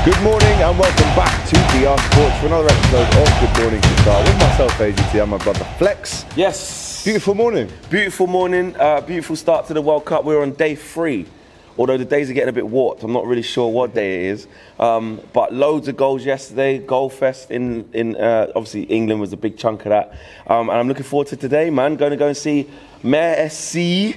Good morning and welcome back to DR Sports for another episode of Good Morning Qatar with myself, AGT, and my brother Flex. Yes. Beautiful morning. Beautiful morning. Beautiful start to the World Cup. We're on day 3. Although the days are getting a bit warped. I'm not really sure what day it is. But loads of goals yesterday. Goal fest in obviously England was a big chunk of that. And I'm looking forward to today, man. Going to go and see Messi.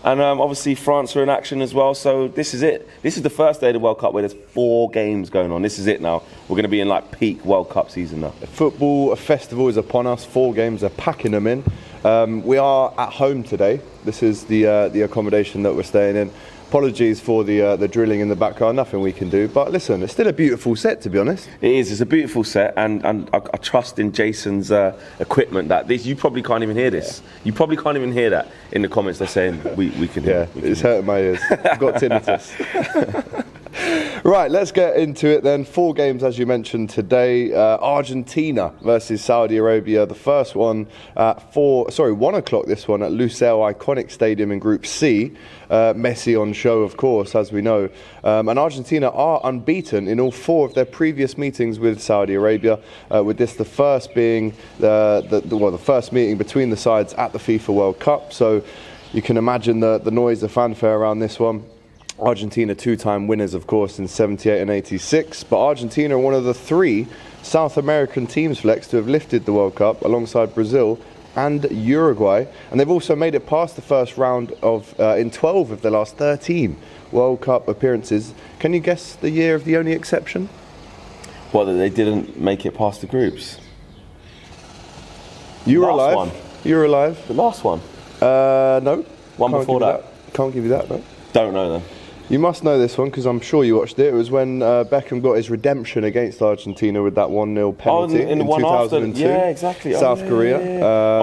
And obviously France are in action as well. So this is it. This is the first day of the World Cup where there's 4 games going on. This is it now. We're going to be in like peak World Cup season now. Football festival is upon us. 4 games, they're packing them in. We are at home today. This is the accommodation that we're staying in. Apologies for the drilling in the background, nothing we can do. But listen, it's still a beautiful set, to be honest. It is, it's a beautiful set, and I trust in Jason's equipment that this, you probably can't even hear this. Yeah. You probably can't even hear that in the comments they're saying we can hear. Yeah, it's hurting my ears. I've got tinnitus. Right, let's get into it then. 4 games, as you mentioned today. Argentina versus Saudi Arabia. The first one at 1 o'clock. This one at Lusail Iconic Stadium in Group C. Messi on show, of course, as we know. And Argentina are unbeaten in all 4 of their previous meetings with Saudi Arabia. With this, the first being the first meeting between the sides at the FIFA World Cup. So you can imagine the noise, the fanfare around this one. Argentina 2-time winners, of course, in 78 and 86. But Argentina are one of the 3 South American teams, Flex, to have lifted the World Cup alongside Brazil and Uruguay. And they've also made it past the first round in 12 of their last 13 World Cup appearances. Can you guess the year of the only exception? Well, that they didn't make it past the groups. You were Last alive. one. You were alive. The last one? No. One before that? Can't give you that, no. Don't know then. You must know this one because I'm sure you watched it. It was when Beckham got his redemption against Argentina with that 1-0 penalty in the one 2002. after. Yeah, exactly. South Korea.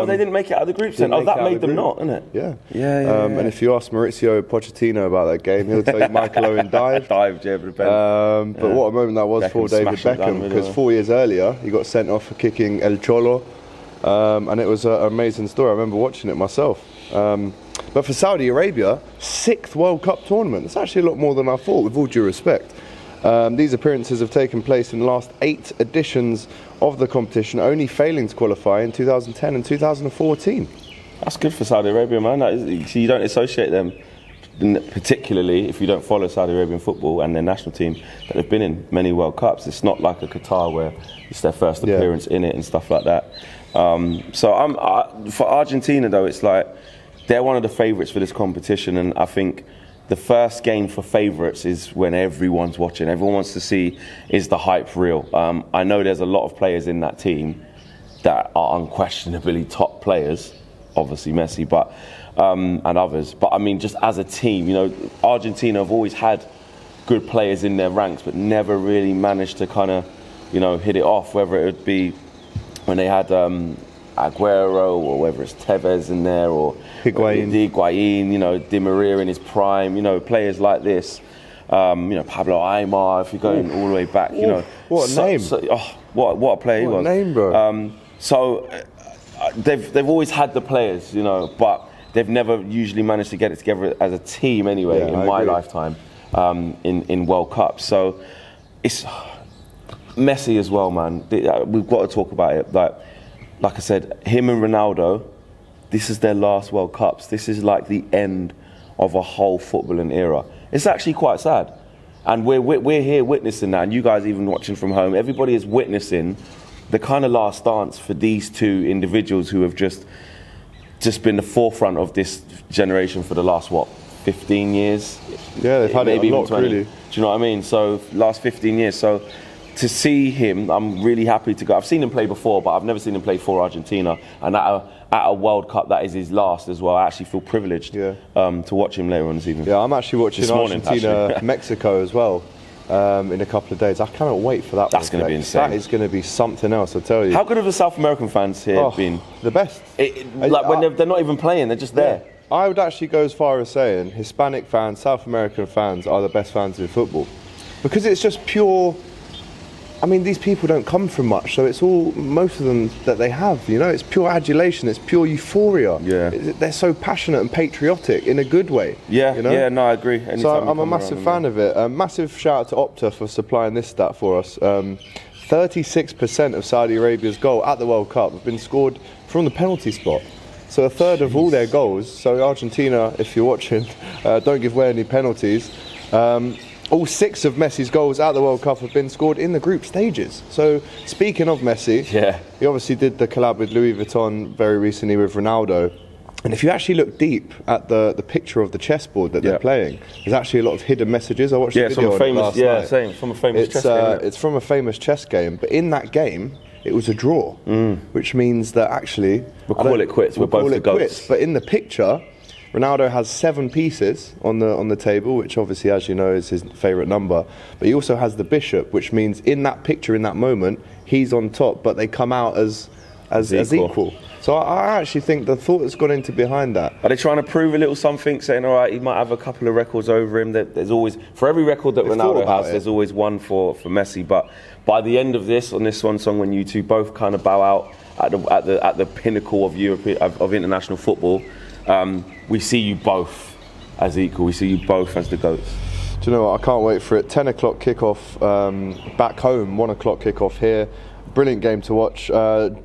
They didn't make it out of the groups then. Oh, that made them not, didn't it? Yeah. Yeah. And if you ask Mauricio Pochettino about that game, he'll tell you Michael Owen dived. Dived, yeah, for the But what a moment that was for David Beckham, because 4 years earlier he got sent off for kicking El Cholo, and it was an amazing story. I remember watching it myself. But for Saudi Arabia, 6th World Cup tournament. It's actually a lot more than I thought, with all due respect. These appearances have taken place in the last 8 editions of the competition, only failing to qualify in 2010 and 2014. That's good for Saudi Arabia, man. You don't associate them, particularly if you don't follow Saudi Arabian football and their national team, that they've been in many World Cups. It's not like a Qatar where it's their first appearance in it and stuff like that. For Argentina, though, it's like they're one of the favourites for this competition, and I think the first game for favourites is when everyone's watching. Everyone wants to see, is the hype real? I know there's a lot of players in that team that are unquestionably top players, obviously Messi, but and others. But I mean, just as a team, you know, Argentina have always had good players in their ranks, but never really managed to kind of, you know, hit it off. Whether it would be when they had Aguero, or whether it's Tevez in there, or Higuain, you know, Di Maria in his prime, you know, players like this, you know, Pablo Aimar, if you're going all the way back, you know. What a name. What a player he was. What a name, bro. They've always had the players, you know, but they've never usually managed to get it together as a team anyway, in my lifetime, in World Cups. So it's Messi as well, man. We've got to talk about it. Like I said, him and Ronaldo, this is their last World Cups. This is like the end of a whole footballing era. It's actually quite sad. And we're here witnessing that, and you guys even watching from home, everybody is witnessing the kind of last dance for these 2 individuals who have just been the forefront of this generation for the last, 15 years? Yeah, they've had maybe it a lot, 20. Really. Do you know what I mean? So, last 15 years. So, to see him, I'm really happy to go. I've seen him play before, but I've never seen him play for Argentina. And at a World Cup that is his last as well, I actually feel privileged to watch him later on this evening. Yeah, I'm actually watching Argentina, Mexico as well in a couple of days. I cannot wait for that. That's going to be insane. That is going to be something else, I tell you. How good have the South American fans here been? The best. When they're not even playing, they're just there. I would actually go as far as saying Hispanic fans, South American fans are the best fans in football. Because it's just pure I mean, these people don't come from much, so it's all, most of them that they have, you know, it's pure adulation, it's pure euphoria. Yeah. They're so passionate and patriotic in a good way. Yeah, you know? yeah, no, I agree. So Anytime I'm a massive fan of it. Massive shout out to Opta for supplying this stat for us. 36% of Saudi Arabia's goal at the World Cup have been scored from the penalty spot. So a third of all their goals. So Argentina, if you're watching, don't give away any penalties. All 6 of Messi's goals at the World Cup have been scored in the group stages. So speaking of Messi, he obviously did the collab with Louis Vuitton very recently with Ronaldo. And if you actually look deep at the picture of the chessboard that they're playing, there's actually a lot of hidden messages. I watched the video on it last night. Same, from a famous chess game. It's from a famous chess game, but in that game, it was a draw, which means that actually... We'll call it quits, we're both the goats. But in the picture, Ronaldo has 7 pieces on the table, which obviously, as you know, is his favourite number. But he also has the bishop, which means in that picture, in that moment, he's on top, but they come out as equal. So I actually think the thought that's gone into behind that. Are they trying to prove a little something, saying, all right, he might have a couple of records over him? There's always, for every record that Ronaldo has, there's always one for Messi. But by the end of this, on this one song, when you two both kind of bow out at the pinnacle of of international football, we see you both as equal. We see you both as the GOATs. Do you know what? I can't wait for it. 10 o'clock kickoff back home, 1 o'clock kickoff here. Brilliant game to watch.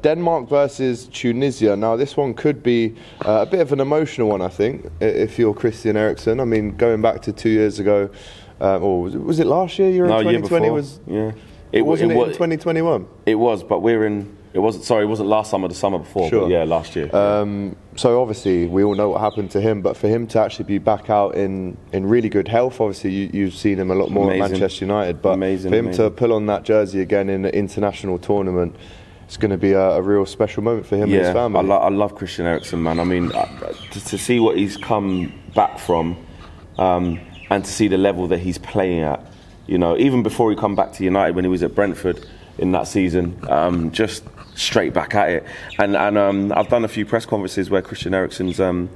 Denmark versus Tunisia. Now, this one could be a bit of an emotional one, I think, if you're Christian Eriksen. I mean, going back to 2 years ago, or was it last year? Euro 2020 was. Yeah. It wasn't in 2021. It was, but we're in. It wasn't last summer, the summer before. Sure. But yeah, last year. So obviously we all know what happened to him, but for him to actually be back out in really good health, obviously you've seen him a lot more at Manchester United, but for him to pull on that jersey again in an international tournament, it's going to be a real special moment for him and his family. I love Christian Eriksen, man. I mean, to see what he's come back from, and to see the level that he's playing at, you know, even before he come back to United when he was at Brentford in that season, just straight back at it. And I've done a few press conferences where Christian Eriksen's been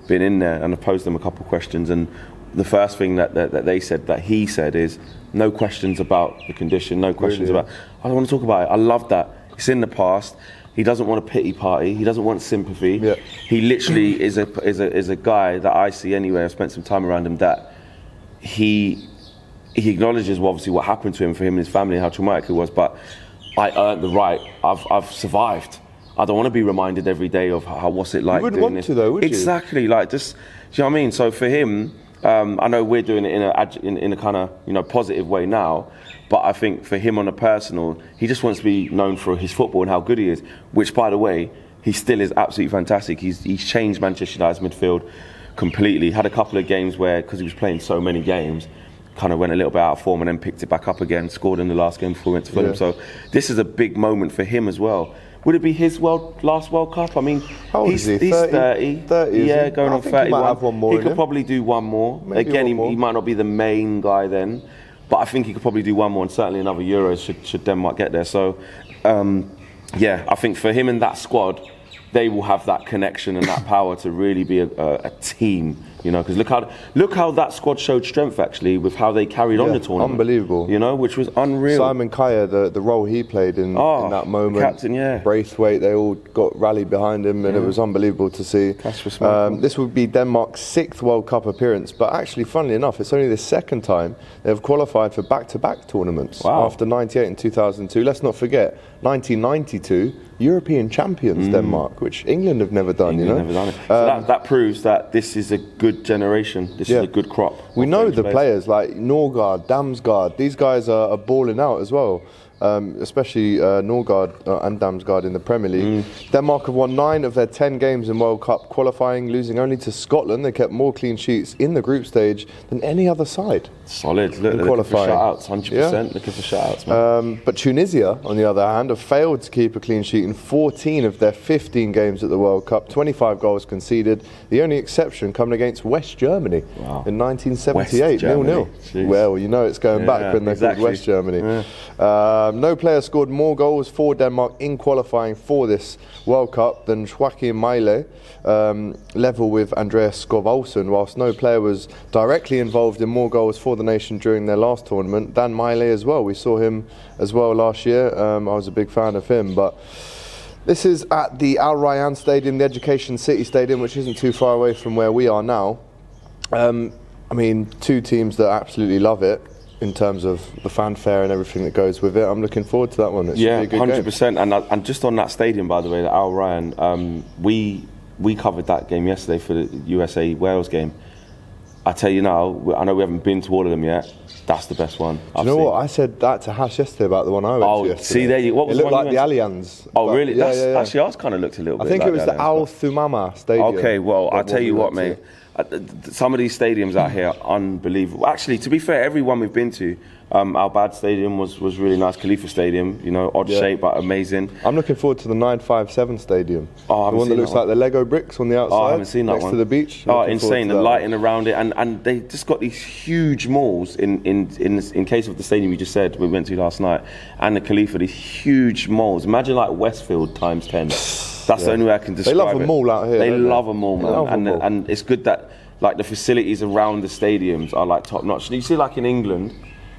in there, and I've posed them a couple of questions, and the first thing that he said is no questions about the condition, no questions about, I don't want to talk about it. I love that. It's in the past. He doesn't want a pity party. He doesn't want sympathy. Yeah. He literally is a guy that I see anywhere. I've spent some time around him, that he acknowledges obviously what happened to him, for him and his family, how traumatic it was, but I earned the right. I've survived. I don't want to be reminded every day of what's it like. You wouldn't want to though, would you? Exactly, like just, do you know what I mean? So for him, I know we're doing it in a kind of, you know, positive way now, but I think for him on a personal, he just wants to be known for his football and how good he is, which, by the way, he still is absolutely fantastic. He's changed Manchester United's midfield completely. Had a couple of games where, because he was playing so many games, kind of went a little bit out of form and then picked it back up again, scored in the last game before he went to Fulham. So this is a big moment for him as well. Would it be his last World Cup? I mean, how old is he? He's 30. 30, yeah, going on 31. He might have one more. He could probably do one more. Maybe again, one more. He might not be the main guy then, but I think he could probably do one more, and certainly another Euros should Denmark get there. So, yeah, I think for him and that squad, they will have that connection and that power to really be a team, you know, because look how that squad showed strength, actually, with how they carried on the tournament. Unbelievable. You know, which was unreal. Simon Kjær, the role he played in that moment. Captain, yeah. Braithwaite, they all got rallied behind him, and it was unbelievable to see. This would be Denmark's 6th World Cup appearance, but actually, funnily enough, it's only the 2nd time they've qualified for back-to-back tournaments after 98 and 2002. Let's not forget, 1992, European champions Denmark, which England have never done. Never done it. So that proves that this is a good generation. This is a good crop. We know the players like Norgard, Damsgaard. These guys are balling out as well. Especially Norgard and Damsgaard in the Premier League. Denmark have won 9 of their 10 games in World Cup qualifying, losing only to Scotland. They kept more clean sheets in the group stage than any other side. Solid. Looking for shout-outs, 100%. Looking for shout-outs, man. But Tunisia, on the other hand, have failed to keep a clean sheet in 14 of their 15 games at the World Cup. 25 goals conceded. The only exception coming against West Germany in 1970. 1978, 0-0. Well, you know it's going back when they're called West Germany. Yeah. No player scored more goals for Denmark in qualifying for this World Cup than Joachim Meile, level with Andreas Skovolsen, whilst no player was directly involved in more goals for the nation during their last tournament than Meile as well. We saw him as well last year. I was a big fan of him, but this is at the Al Rayyan Stadium, the Education City Stadium, which isn't too far away from where we are now. I mean, two teams that absolutely love it in terms of the fanfare and everything that goes with it. I'm looking forward to that one. It should be a good 100%. And just on that stadium, by the way, the Al Rayyan, we covered that game yesterday for the USA-Wales game. I tell you now, I know we haven't been to all of them yet. That's the best one. Do you know what? I said that to Hash yesterday about the one I went to yesterday. See there, what was it? Looked like the Allianz. Oh, really? Yeah. Actually, ours kind of looked a little bit like I think it was the Al Thumama Stadium. Okay, well, I'll tell you what, mate. Some of these stadiums out here are unbelievable. Actually, to be fair, every one we've been to, Al Bad Stadium was really nice. Khalifa Stadium, you know, odd shape but amazing. I'm looking forward to the 957 Stadium. Oh, the one that looks like the Lego bricks on the outside. Oh, I haven't seen that next one. To the beach. Oh, insane! The lighting around it, and they just got these huge malls in case of the stadium you just said we went to last night, and the Khalifa, these huge malls. Imagine like Westfield times 10. That's the only way I can describe it. They love a mall out here. They love a mall, man, and it's good that like the facilities around the stadiums are like top notch. You see, like in England,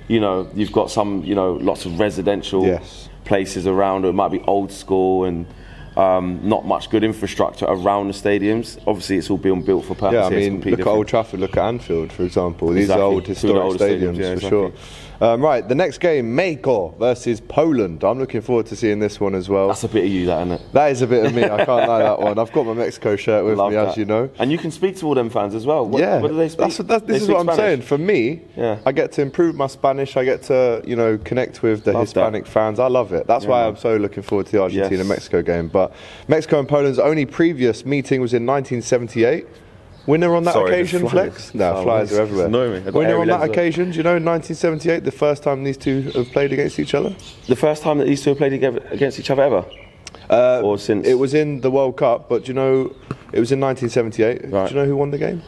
you know, you've got some, you know, lots of residential places around. It might be old school and not much good infrastructure around the stadiums. Obviously, it's all being built for purpose. Yeah, I mean, look at Old Trafford, look at Anfield, for example. These are old historic stadiums, for sure. Right, the next game, Mexico versus Poland. I'm looking forward to seeing this one as well. That's a bit of you, that, isn't it? That is a bit of me. I can't lie that one. I've got my Mexico shirt with me, as you know. And you can speak to all them fans as well. What do they speak? This is what I'm saying. For me, I get to improve my Spanish. I get to, you know, connect with the Hispanic fans. I love it. That's why I'm so looking forward to the Argentina-Mexico game. But Mexico and Poland's only previous meeting was in 1978. Winner on that occasion, Flex? No, flies are everywhere. Winner on that occasion, do you know, in 1978, the first time these two have played against each other? The first time that these two have played against each other ever? Or since? It was in the World Cup, but do you know, it was in 1978. Right. Do you know who won the game?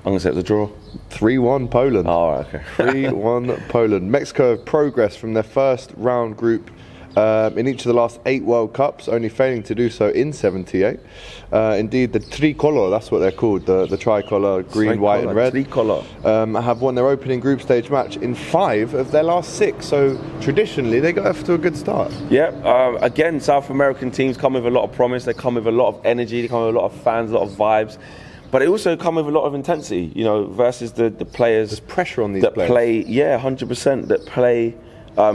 I'm going to say it was a draw. 3-1 Poland. Oh, okay. 3-1 Poland. Mexico have progressed from their first round group in each of the last 8 World Cups, only failing to do so in 78. Indeed, the tricolor, that's what they're called, the tricolour, green, white and red, have won their opening group stage match in 5 of their last 6. So traditionally, they got off to a good start. Yeah, again, South American teams come with a lot of promise. They come with a lot of energy. They come with a lot of fans, a lot of vibes. But they also come with a lot of intensity, you know, versus the players. There's pressure on these players. Play, 100%, that play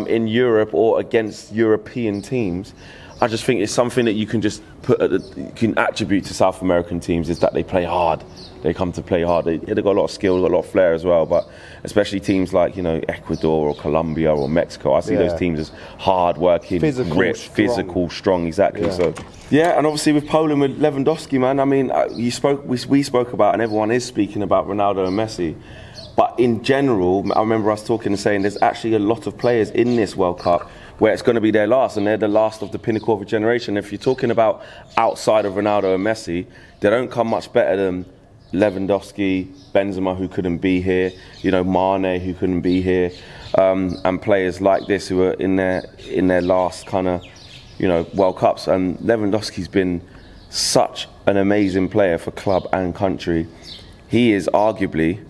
in Europe or against European teams. I just think it's something that you can just you can attribute to South American teams, is that they play hard. They come to play hard. They've got a lot of skill, they've got a lot of flair as well. But especially teams like, you know, Ecuador or Colombia or Mexico, I see those teams as hard-working, physical, strong. Exactly. Yeah. So yeah, and obviously with Poland, with Lewandowski, man. I mean, we spoke about, and everyone is speaking about Ronaldo and Messi. But in general, I remember us talking and saying there's actually a lot of players in this World Cup where it's going to be their last, and they're the last of the pinnacle of a generation. If you're talking about outside of Ronaldo and Messi, they don't come much better than Lewandowski, Benzema, who couldn't be here, you know, Mane, who couldn't be here, and players like this who are in their last kind of, you know, World Cups. And Lewandowski's been such an amazing player for club and country. He is arguably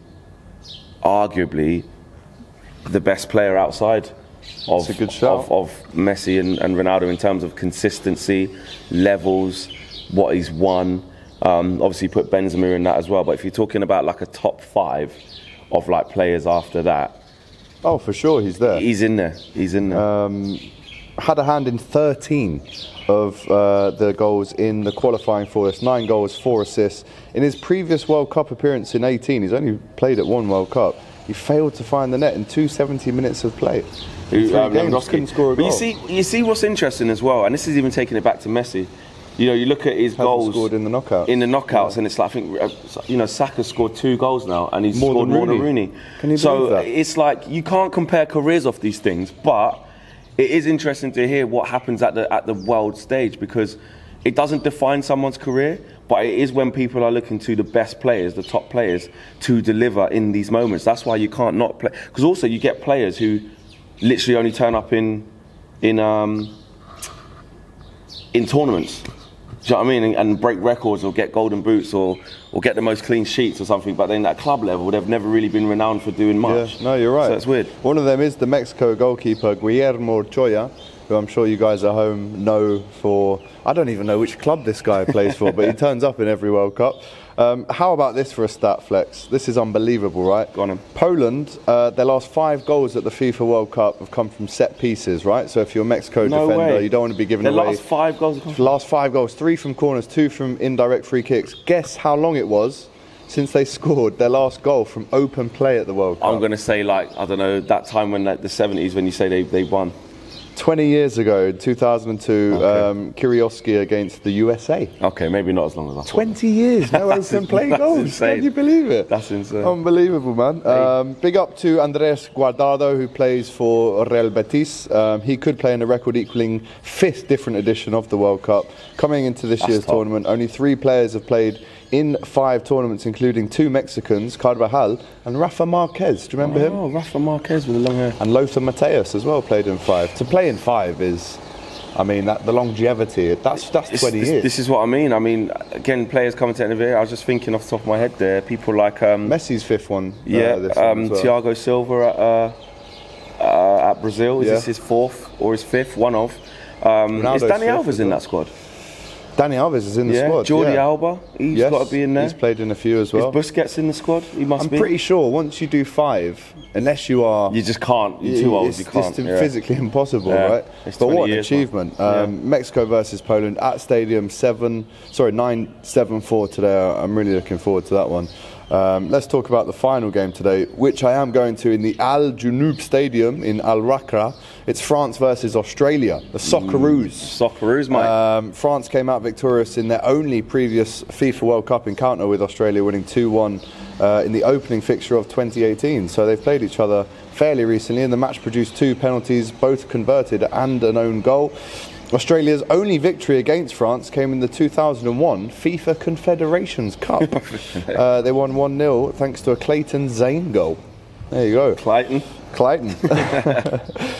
the best player outside of Messi and Ronaldo in terms of consistency, levels, what he's won. Obviously put Benzema in that as well, but if you're talking about like a top 5 of like players after that, oh, for sure, he's there. He's in there. Had a hand in 13 of the goals in the qualifying for this. 9 goals, 4 assists. In his previous World Cup appearance in 18, he's only played at 1 World Cup. He failed to find the net in 270 minutes of play. Couldn't score a goal. But you see what's interesting as well, and this is even taking it back to Messi. You know, you look at his goals scored in the knockouts. And it's like, I think, you know, Saka scored 2 goals now, and he's scored more than Rooney. Can you believe that? It's like you can't compare careers off these things, but it is interesting to hear what happens at the world stage, because it doesn't define someone's career, but it is when people are looking to the best players, the top players, to deliver in these moments. That's why you can't not play. Because also you get players who literally only turn up in tournaments. Do you know what I mean? And break records or get golden boots or get the most clean sheets or something. But then at club level, they've never really been renowned for doing much. Yeah, no, you're right. So it's weird. One of them is the Mexico goalkeeper, Guillermo Ochoa, who I'm sure you guys at home know for, I don't even know which club this guy plays for, but he turns up in every World Cup. How about this for a stat flex? This is unbelievable, right? Go on then. Poland, their last 5 goals at the FIFA World Cup have come from set pieces, right? So if you're a Mexico defender, you don't want to be giving away. The last 5 goals? Last 5 goals, 3 from corners, 2 from indirect free kicks. Guess how long it was since they scored their last goal from open play at the World Cup? I'm going to say, like, I don't know, that time when, like, the 70s, when you say they won. 20 years ago, 2002, Kyrgios against the USA. Okay, maybe not as long as I thought. 20 years, no open play goals. Insane. Can you believe it? That's insane. Unbelievable, man. Big up to Andres Guardado, who plays for Real Betis. He could play in a record-equaling 5th different edition of the World Cup. Coming into this year's tournament, only 3 players have played in 5 tournaments, including 2 Mexicans, Carvajal and Rafa Marquez. Do you remember him? Oh, Rafa Marquez with the long hair. And Lothar Matthäus as well played in 5. To play in 5 is, I mean, the longevity, that's 20 years. This is what I mean. I mean, again, players coming to the end of it. I was just thinking off the top of my head there, people like... Messi's 5th one. This one well. Thiago Silva at Brazil. Is this his 4th or his 5th? One of. Is Dani Alves in that squad? Dani Alves is in the squad. Jordi Alba, he's got to be in there. He's played in a few as well. Is Busquets in the squad? He must be. I'm pretty sure once you do 5, unless you are... You just can't. You're too old, you can't. It's just physically impossible, right? But what an achievement. Mexico versus Poland at Stadium 9-7-4 today. I'm really looking forward to that one. Let's talk about the final game today, which I am going to in the Al Janoub Stadium in Al Rakra. It's France versus Australia, the Socceroos. Socceroos, mate. France came out victorious in their only previous FIFA World Cup encounter with Australia, winning 2-1 in the opening fixture of 2018. So they've played each other fairly recently, and the match produced 2 penalties, both converted, and an own goal. Australia's only victory against France came in the 2001 FIFA Confederations Cup. They won 1-0 thanks to a Clayton Zane goal. There you go. Clayton.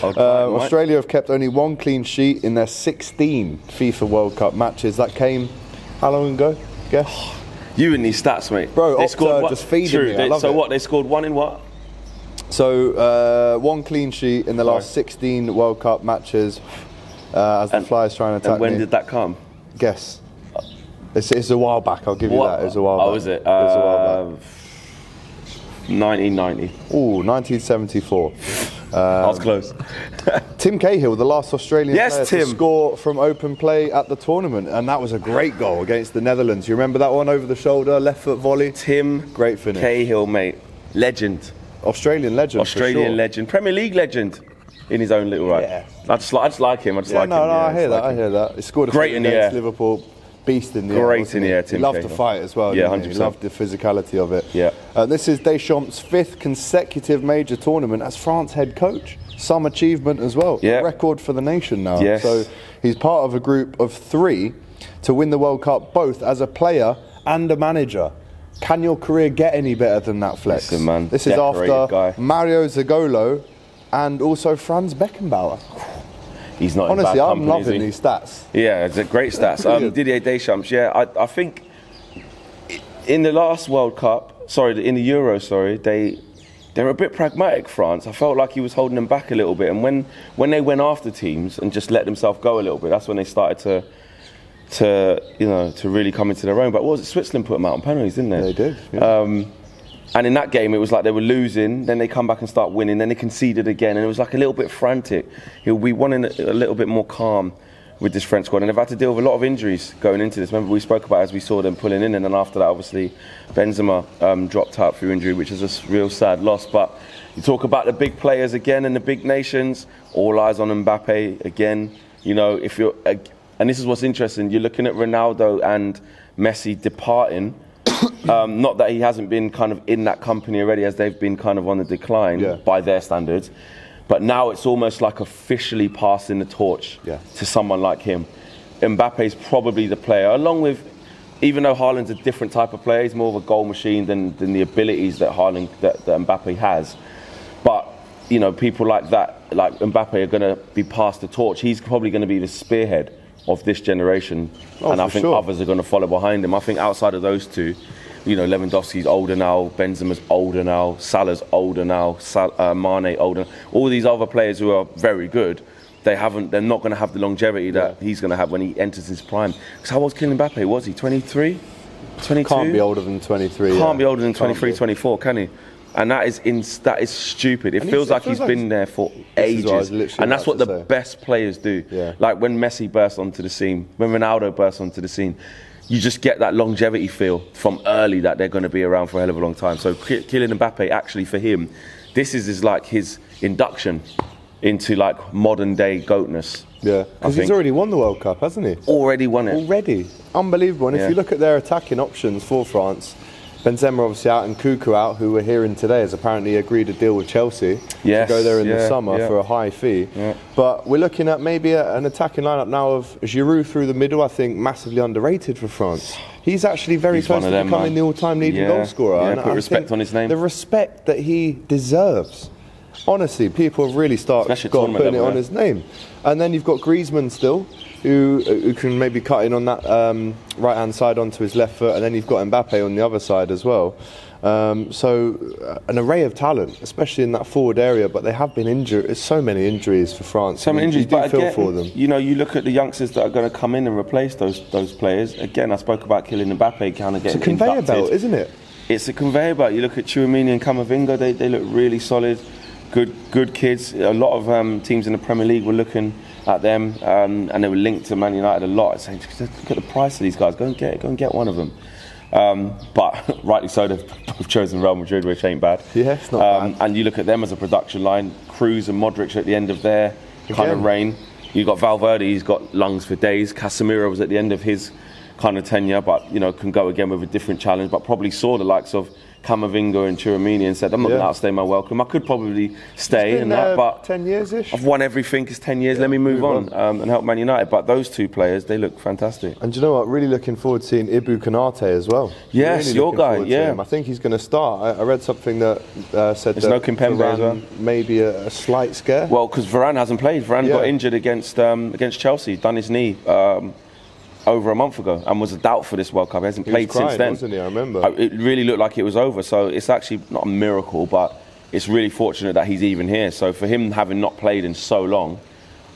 Australia have kept only 1 clean sheet in their 16 FIFA World Cup matches. That came how long ago? Guess. You and these stats, mate. Bro, they scored just feeding me. I love it. What? They scored 1 in what? So 1 clean sheet in the last 16 World Cup matches. As the Flyers trying to attack me. And when did that come? Guess. It's a while back. I'll give you that. It was a while back. Oh, is it? It was a while back. 1990. Ooh, 1974. I was close. Tim Cahill, the last Australian player to score from open play at the tournament, and that was a great goal against the Netherlands. You remember that one over the shoulder, left foot volley? Great finish. Cahill, mate, legend. Australian legend. Legend. Premier League legend. In his own little right. Yeah. I just like him. I hear that. He scored a great in the air. Liverpool, beast in the air. Great in the air, Tim. He loved to fight as well. Yeah, 100%. He loved the physicality of it. Yeah. This is Deschamps' 5th consecutive major tournament as France head coach. Some achievement as well. Yeah. Record for the nation now. Yes. So he's part of a group of 3 to win the World Cup, both as a player and a manager. Can your career get any better than that, Flex? Listen, man. This is after Mario Zagallo and also Franz Beckenbauer. He's not honestly, in bad company, I'm loving these stats. Yeah, it's a great stats. Didier Deschamps, I think in the last World Cup, in the Euro, they're a bit pragmatic, France. I felt like he was holding them back a little bit, and when they went after teams and just let themselves go a little bit, that's when they started to really come into their own. But what was it? Switzerland put them out on penalties, didn't they? They did. Yeah. And in that game, it was like they were losing, then they come back and start winning, then they conceded again, and it was like a little bit frantic. We wanted a little bit more calm with this French squad, and they've had to deal with a lot of injuries going into this. Remember, we spoke about as we saw them pulling in, and then after that, obviously, Benzema dropped out through injury, which is a real sad loss. But you talk about the big players again and the big nations, all eyes on Mbappe again. You know, and this is what's interesting, you're looking at Ronaldo and Messi departing. Not that he hasn't been kind of in that company already, as they've been kind of on the decline by their standards, but now it's almost like officially passing the torch to someone like him. Mbappe's probably the player, along with, even though Haaland's a different type of player, he's more of a goal machine than the abilities that that Mbappe has. But, you know, people like that, like Mbappe, are going to be passed the torch. He's probably going to be the spearhead of this generation. And I think others are going to follow behind him. I think outside of those two, you know, Lewandowski's older now, Benzema's older now, Salah's older now, Mane older. All these other players who are very good, they're not going to have the longevity that he's going to have when he enters his prime. Because how old's Kylian Mbappe? Was he 23? 22? Can't be older than 23. Can't be older than 23, 24, can he? And that is stupid. It feels like he's been there for ages. And that's what the best players do. Yeah. Like when Messi burst onto the scene, when Ronaldo burst onto the scene, you just get that longevity feel from early that they're going to be around for a hell of a long time. So Kylian Mbappe, actually for him, this is like his induction into like modern day goatness. Yeah, because he's already won the World Cup, hasn't he? Already won it. Already. Unbelievable. And if you look at their attacking options for France, Benzema obviously out and Cuckoo out, who we're hearing today has apparently agreed a deal with Chelsea to go there in the summer for a high fee. Yeah. But we're looking at maybe an attacking lineup now of Giroud through the middle, I think massively underrated for France. He's actually very close to becoming the all-time leading goal scorer. Yeah, and put respect on his name. The respect that he deserves. Honestly, people have really putting it on his name. And then you've got Griezmann still, who can maybe cut in on that right-hand side onto his left foot, and then you've got Mbappe on the other side as well. So an array of talent, especially in that forward area, but they have been injured. There's so many injuries for France. So many injuries, but feel for them. You know, you look at the youngsters that are going to come in and replace those players. Again, I spoke about Kylian Mbappe kind of getting It's a conveyor belt, isn't it? It's a conveyor belt. You look at Tchouaméni and Camavinga, they look really solid. Good kids. A lot of teams in the Premier League were looking at them, and they were linked to Man United a lot, saying, look at the price of these guys, go and get one of them. But rightly so, they've both chosen Real Madrid, which ain't bad. Yeah, it's not bad. And you look at them as a production line, Kroos and Modric at the end of their kind of reign. You've got Valverde, he's got lungs for days. Casemiro was at the end of his kind of tenure, but you know, can go again with a different challenge, but probably saw the likes of Camavinga and Tchouaméni and said, I'm not going to outstay my welcome. I could probably stay and that, but 10 years-ish. I've won everything. It's 10 years. Let me move on and help Man United. But those two players, they look fantastic. And do you know what? Really looking forward to seeing Ibou Konate as well. Yes, really your guy. Yeah, I think he's going to start. I read something that said there's no Kimpembe as well. Maybe a slight scare. Well, because Varane hasn't played. Varane got injured against Chelsea. Done his knee. Over a month ago, and was a doubt for this World Cup. He hasn't played since then. Wasn't he? I remember. It really looked like it was over. So it's actually not a miracle, but it's really fortunate that he's even here. So for him having not played in so long,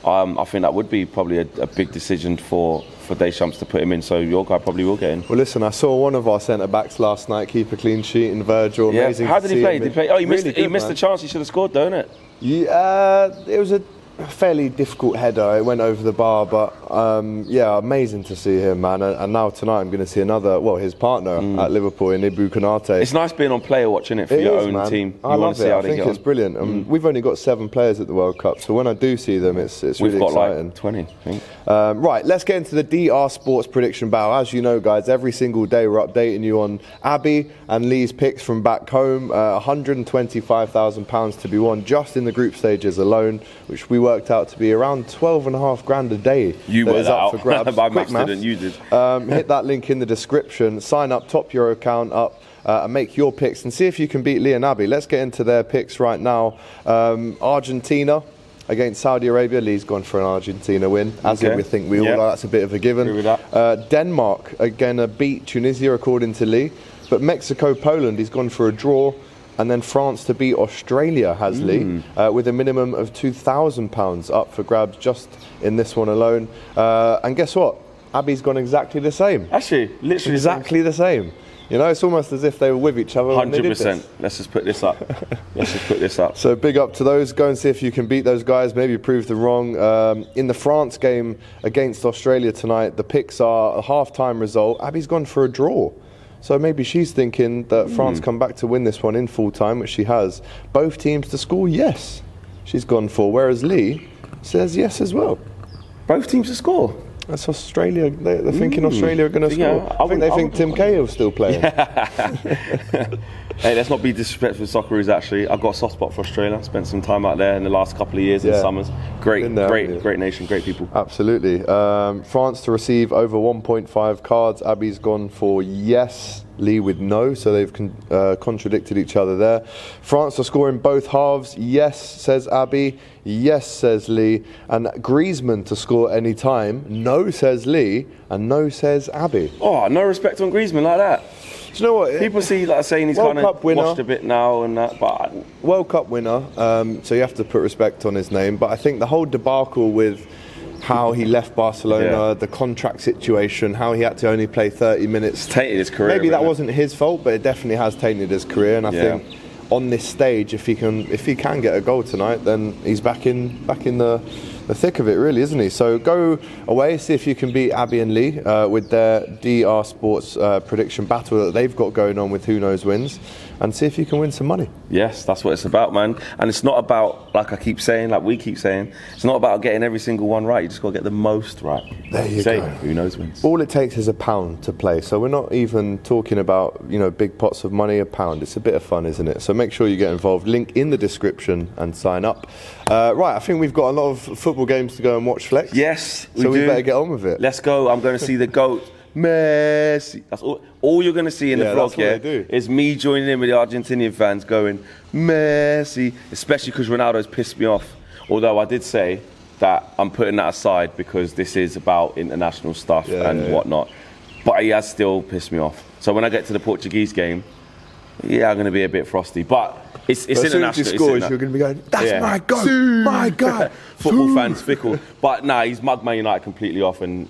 I think that would be probably a big decision for Deschamps to put him in. So your guy probably will get in. Well, listen, I saw one of our centre backs last night keep a clean sheet in Virgil. Yeah. Amazing. How did he play? Did he play? Oh, he really missed the chance. He should have scored, don't it? Yeah, it was a fairly difficult header. It went over the bar, but yeah, amazing to see him, man. And now tonight I'm going to see another, his partner at Liverpool in Ibou Konate. It's nice being on player watch, isn't it, for your own team? I love it. I think it's brilliant. We've only got 7 players at the World Cup, so when I do see them, it's really exciting. We've got like 20, I think. Right, let's get into the DR Sports prediction battle. As you know, guys, every single day we're updating you on Abby and Lee's picks from back home. £125,000 to be won just in the group stages alone, which we worked out to be around 12.5 grand a day. You worked that out for grabs. By maths, didn't you? Did. Hit that link in the description. Sign up, top your account up. And make your picks and see if you can beat Lee and Abby. Let's get into their picks right now. Argentina against Saudi Arabia. Lee's gone for an Argentina win, as we think we all are. That's a bit of a given. Agree with that. Denmark again beat Tunisia according to Lee, but Mexico Poland, he's gone for a draw, and then France to beat Australia has Lee, with a minimum of £2,000 up for grabs just in this one alone. And guess what? Abby's gone exactly the same. Actually, literally exactly the same. You know, it's almost as if they were with each other. 100%. Let's just put this up. So big up to those. Go and see if you can beat those guys. Maybe prove them wrong. In the France game against Australia tonight, the picks are a half-time result. Abby's gone for a draw. So maybe she's thinking that France come back to win this one in full time, which she has. Both teams to score, yes. She's gone for. Whereas Lee says yes as well. Both teams to score? That's Australia. They're thinking Australia are going to score. I think they think Tim Cahill's still playing. Hey, let's not be disrespectful to Socceroos, actually. I've got a soft spot for Australia. Spent some time out there in the last couple of years in summers. Great nation, great people. Absolutely. France to receive over 1.5 cards. Abby's gone for yes. Lee with no, so they've contradicted each other there. France to score in both halves. Yes, says Abby. Yes, says Lee. And Griezmann to score any time. No, says Lee. And no, says Abby. Oh, no respect on Griezmann like that. Do you know what? People see saying he's kind of washed a bit now and that, but World Cup winner, so you have to put respect on his name. But I think the whole debacle with how he left Barcelona, the contract situation, how he had to only play 30 minutes. It's tainted his career. Maybe that wasn't his fault, but it definitely has tainted his career. And I think on this stage, if he can get a goal tonight, then he's back in the thick of it, really, isn't he? So go away, see if you can beat Abby and Lee with their DR Sports prediction battle that they've got going on with Who Knows Wins, and see if you can win some money. Yes, that's what it's about, man. And it's not about, like I keep saying, like we keep saying, it's not about getting every single one right. You just got to get the most right. There you go. Who Knows Wins. All it takes is £1 to play. So we're not even talking about, big pots of money, £1. It's a bit of fun, isn't it? So make sure you get involved. Link in the description and sign up. Right, I think we've got a lot of football games to go and watch, Flex. Yes, so we better get on with it. Let's go. I'm going to see the GOAT, Messi. That's all you're going to see in the vlog, is me joining in with the Argentinian fans going, Messi, especially because Ronaldo's pissed me off. Although I did say that I'm putting that aside because this is about international stuff and whatnot. But he has still pissed me off. So when I get to the Portuguese game, I'm going to be a bit frosty. But it's international. As soon as he scores, you're going to be going, that's my God, my God. Football fans fickle. But he's mugged Man United completely off. And,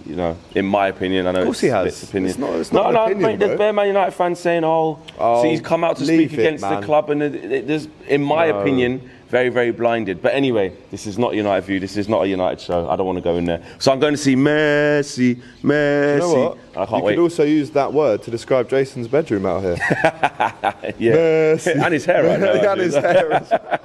in my opinion, I know it's his opinion. It's not an opinion, there's bare Man United fans saying, see, he's come out to speak against the club. And there's, in my opinion, very, very blinded. But anyway, this is not United View. This is not a United show. I don't want to go in there. So I'm going to see Messi. You know what? I can't wait. You could also use that word to describe Jason's bedroom out here. Messi. And his hair right now. And his hair as well.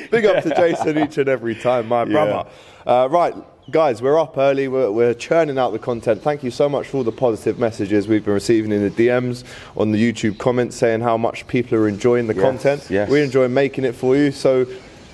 Big up to Jason each and every time, my brother. Right, guys, we're up early. We're churning out the content. Thank you so much for all the positive messages we've been receiving in the DMs, on the YouTube comments, saying how much people are enjoying the content. Yes. We enjoy making it for you. So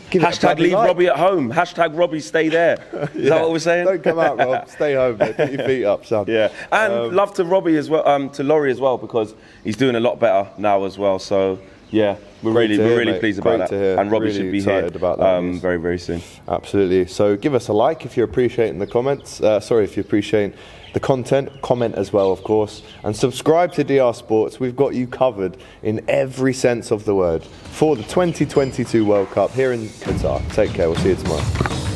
hashtag leave Robbie at home. Hashtag Robbie stay there. Is that what we're saying? Don't come out, Rob. Stay home, mate. Put your feet up, son. Yeah. And love to Robbie as well, to Laurie as well, because he's doing a lot better now as well. So yeah, we're really pleased about that. And Robbie should be here about that very, very soon. Absolutely. So give us a like if you're appreciating the comments. If you're appreciating the content, comment as well, of course, and subscribe to DR Sports. We've got you covered in every sense of the word for the 2022 World Cup here in Qatar. Take care. We'll see you tomorrow.